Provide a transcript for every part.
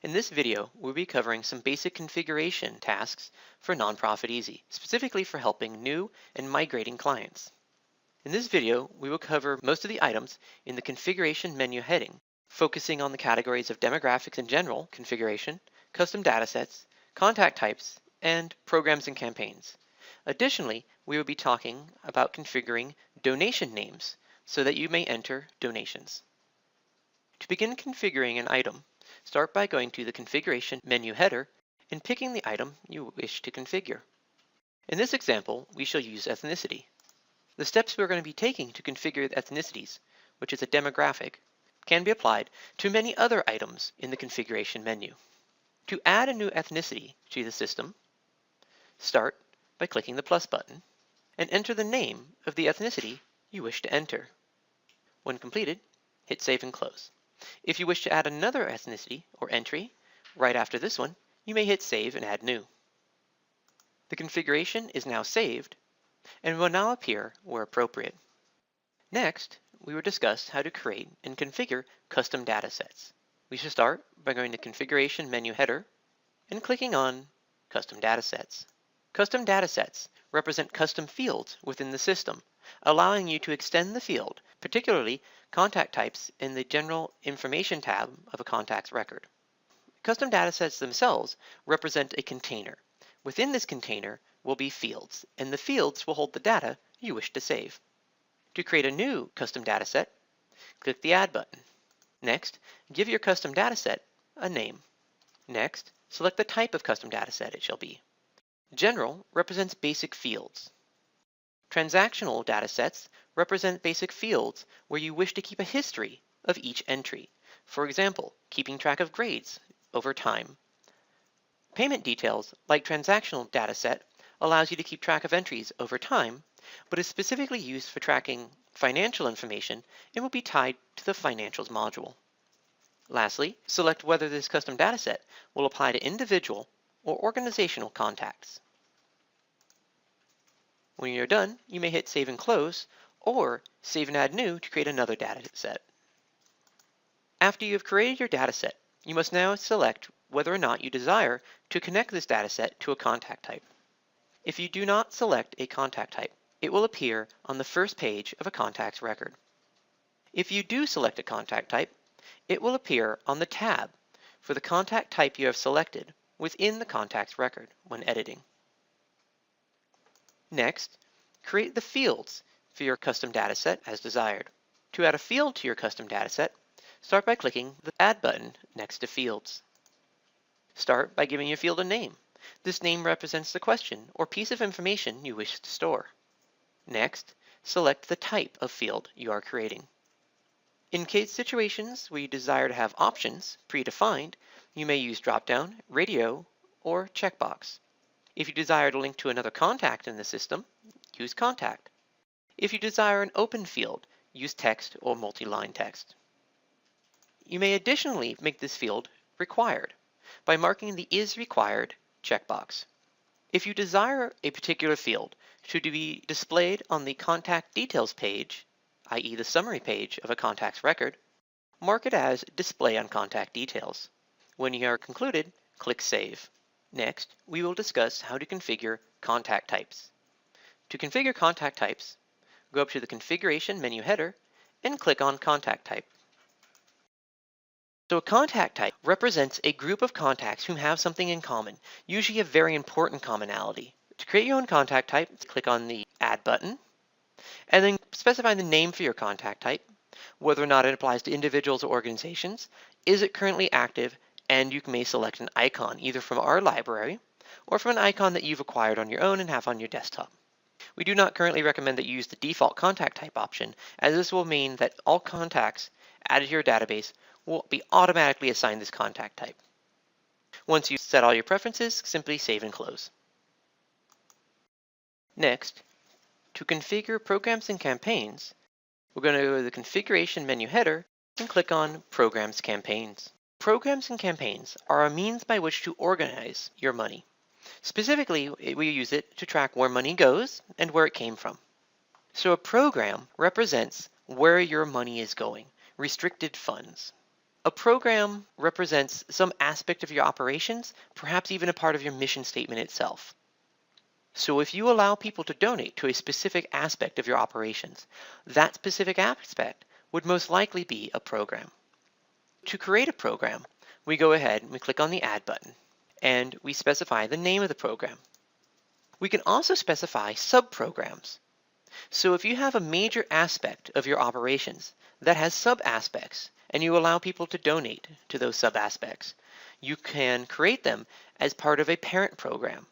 In this video, we'll be covering some basic configuration tasks for Nonprofit Easy, specifically for helping new and migrating clients. In this video, we will cover most of the items in the configuration menu heading, focusing on the categories of demographics and general configuration, custom datasets, contact types, and programs and campaigns. Additionally, we will be talking about configuring donation names so that you may enter donations. To begin configuring an item, start by going to the configuration menu header and picking the item you wish to configure. In this example, we shall use ethnicity. The steps we're going to be taking to configure ethnicities, which is a demographic, can be applied to many other items in the configuration menu. To add a new ethnicity to the system, start by clicking the plus button and enter the name of the ethnicity you wish to enter. When completed, hit Save and Close. If you wish to add another ethnicity or entry right after this one, you may hit Save and Add New. The configuration is now saved and will now appear where appropriate. Next, we will discuss how to create and configure custom datasets. We should start by going to Configuration menu header and clicking on Custom Datasets. Custom datasets represent custom fields within the system, allowing you to extend the field, particularly contact types, in the General Information tab of a contact's record. Custom datasets themselves represent a container. Within this container will be fields, and the fields will hold the data you wish to save. To create a new custom dataset, click the Add button. Next, give your custom dataset a name. Next, select the type of custom dataset it shall be. General represents basic fields. Transactional datasets represent basic fields where you wish to keep a history of each entry. For example, keeping track of grades over time. Payment details, like transactional dataset, allows you to keep track of entries over time, but is specifically used for tracking financial information and will be tied to the Financials module. Lastly, select whether this custom dataset will apply to individual or organizational contacts. When you're done, you may hit Save and Close or Save and Add New to create another dataset. After you have created your dataset, you must now select whether or not you desire to connect this dataset to a contact type. If you do not select a contact type, it will appear on the first page of a contact's record. If you do select a contact type, it will appear on the tab for the contact type you have selected within the contact's record when editing. Next, create the fields for your custom dataset as desired. To add a field to your custom dataset, start by clicking the Add button next to Fields. Start by giving your field a name. This name represents the question or piece of information you wish to store. Next, select the type of field you are creating. In case situations where you desire to have options predefined, you may use drop-down, radio, or checkbox. If you desire to link to another contact in the system, use Contact. If you desire an open field, use text or multi-line text. You may additionally make this field required by marking the Is Required checkbox. If you desire a particular field to be displayed on the Contact Details page, i.e. the summary page of a contact's record, mark it as Display on Contact Details. When you are concluded, click Save. Next, we will discuss how to configure contact types. To configure contact types, go up to the Configuration menu header and click on Contact Type. So a contact type represents a group of contacts who have something in common, usually a very important commonality. To create your own contact type, click on the Add button, and then specify the name for your contact type, whether or not it applies to individuals or organizations, is it currently active, and you may select an icon either from our library or from an icon that you've acquired on your own and have on your desktop. We do not currently recommend that you use the default contact type option, as this will mean that all contacts added to your database will be automatically assigned this contact type. Once you set all your preferences, simply save and close. Next, to configure programs and campaigns, we're going to go to the Configuration menu header and click on Programs Campaigns. Programs and campaigns are a means by which to organize your money. Specifically, we use it to track where money goes and where it came from. So a program represents where your money is going, restricted funds. A program represents some aspect of your operations, perhaps even a part of your mission statement itself. So if you allow people to donate to a specific aspect of your operations, that specific aspect would most likely be a program. To create a program, we go ahead and we click on the Add button, and we specify the name of the program. We can also specify subprograms. So if you have a major aspect of your operations that has sub-aspects, and you allow people to donate to those sub-aspects, you can create them as part of a parent program.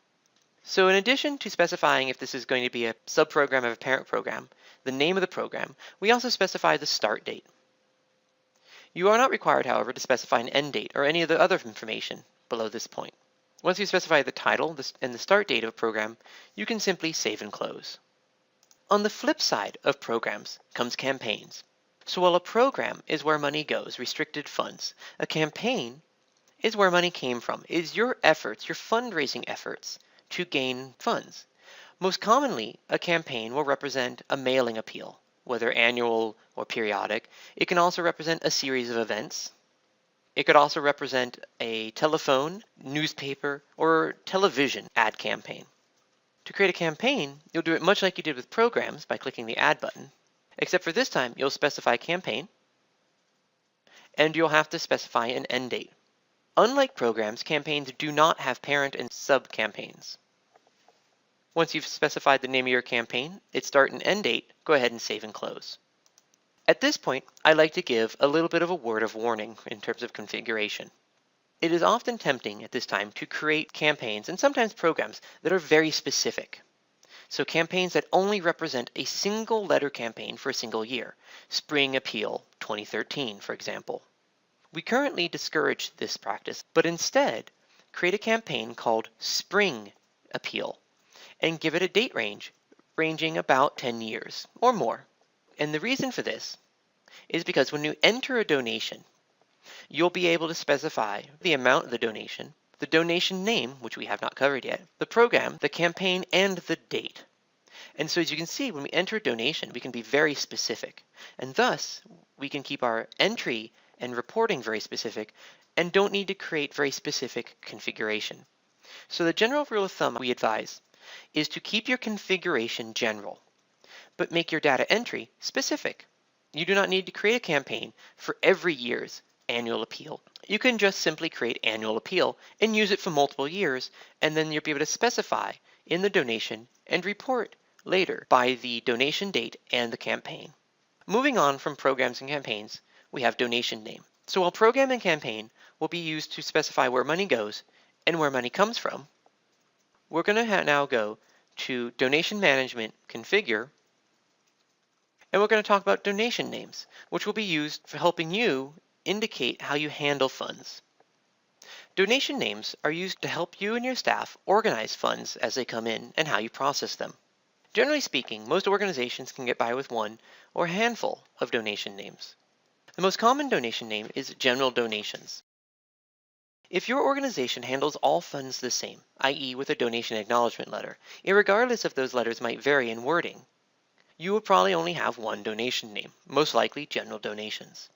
So in addition to specifying if this is going to be a subprogram of a parent program, the name of the program, we also specify the start date. You are not required, however, to specify an end date or any of the other information below this point. Once you specify the title and the start date of a program, you can simply save and close. On the flip side of programs comes campaigns. So while a program is where money goes, restricted funds, a campaign is where money came from, is your efforts, your fundraising efforts to gain funds. Most commonly, a campaign will represent a mailing appeal, whether annual or periodic. It can also represent a series of events. It could also represent a telephone, newspaper, or television ad campaign. To create a campaign, you'll do it much like you did with programs by clicking the Add button, except for this time you'll specify campaign, and you'll have to specify an end date. Unlike programs, campaigns do not have parent and sub-campaigns. Once you've specified the name of your campaign, its start and end date, go ahead and save and close. At this point, I like to give a little bit of a word of warning in terms of configuration. It is often tempting at this time to create campaigns and sometimes programs that are very specific. So campaigns that only represent a single letter campaign for a single year. Spring Appeal 2013, for example. We currently discourage this practice, but instead create a campaign called Spring Appeal and give it a date range ranging about 10 years or more. And the reason for this is because when you enter a donation, you'll be able to specify the amount of the donation name, which we have not covered yet, the program, the campaign, and the date. And so as you can see, when we enter a donation, we can be very specific. And thus, we can keep our entry and reporting very specific and don't need to create very specific configuration. So the general rule of thumb we advise is to keep your configuration general, but make your data entry specific. You do not need to create a campaign for every year's annual appeal. You can just simply create annual appeal and use it for multiple years, and then you'll be able to specify in the donation and report later by the donation date and the campaign. Moving on from programs and campaigns, we have donation name. So while program and campaign will be used to specify where money goes and where money comes from, we're going to now go to Donation Management Configure, and we're going to talk about donation names, which will be used for helping you indicate how you handle funds. Donation names are used to help you and your staff organize funds as they come in and how you process them. Generally speaking, most organizations can get by with one or a handful of donation names. The most common donation name is General Donations. If your organization handles all funds the same, i.e. with a donation acknowledgement letter, irregardless if those letters might vary in wording, you will probably only have one donation name, most likely General Donations.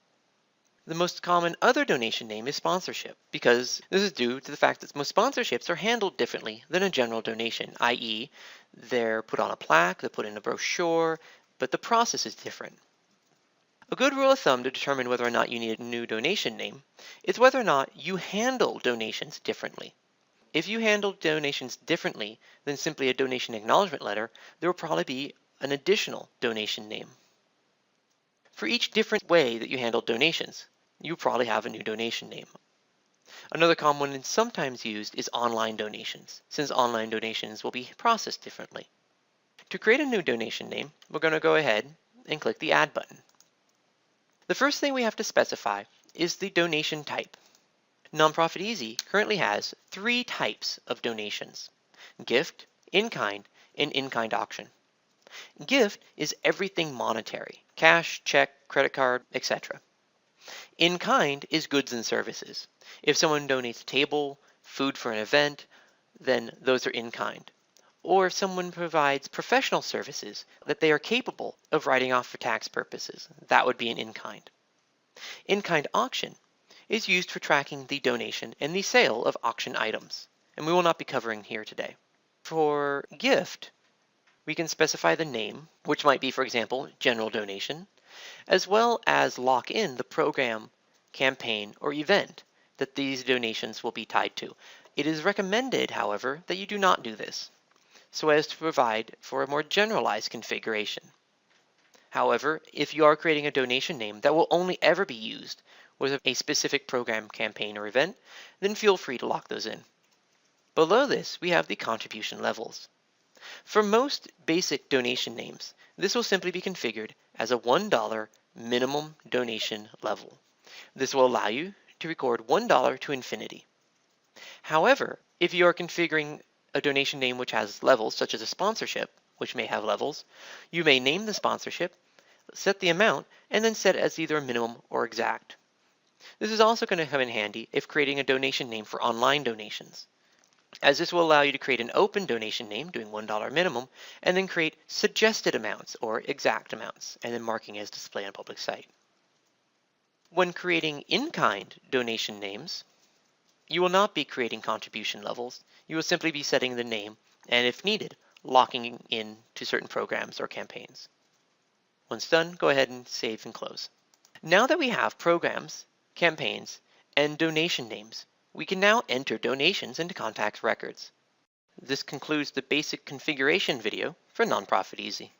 The most common other donation name is sponsorship, because this is due to the fact that most sponsorships are handled differently than a general donation, i.e. they're put on a plaque, they're put in a brochure, but the process is different. A good rule of thumb to determine whether or not you need a new donation name is whether or not you handle donations differently. If you handle donations differently than simply a donation acknowledgement letter, there will probably be an additional donation name. For each different way that you handle donations, you probably have a new donation name. Another common one and sometimes used is online donations, since online donations will be processed differently. To create a new donation name, we're going to go ahead and click the Add button. The first thing we have to specify is the donation type. Nonprofit Easy currently has 3 types of donations: gift, in-kind, and in-kind auction. Gift is everything monetary: cash, check, credit card, etc. In-kind is goods and services. If someone donates a table, food for an event, then those are in-kind. Or if someone provides professional services that they are capable of writing off for tax purposes, that would be an in-kind. In-kind auction is used for tracking the donation and the sale of auction items, and we will not be covering here today. For gift, we can specify the name, which might be, for example, general donation, as well as lock in the program, campaign, or event that these donations will be tied to. It is recommended, however, that you do not do this, so as to provide for a more generalized configuration. However, if you are creating a donation name that will only ever be used with a specific program, campaign, or event, then feel free to lock those in. Below this, we have the contribution levels. For most basic donation names, this will simply be configured as a $1 minimum donation level. This will allow you to record $1 to infinity. However, if you are configuring a donation name which has levels, such as a sponsorship, which may have levels, you may name the sponsorship, set the amount, and then set it as either a minimum or exact. This is also going to come in handy if creating a donation name for online donations, as this will allow you to create an open donation name doing $1 minimum, and then create suggested amounts or exact amounts, and then marking as display on public site. When creating in-kind donation names, you will not be creating contribution levels. You will simply be setting the name, and if needed, locking in to certain programs or campaigns. Once done, go ahead and save and close. Now that we have programs, campaigns, and donation names, we can now enter donations into Contact's records. This concludes the basic configuration video for Nonprofit Easy.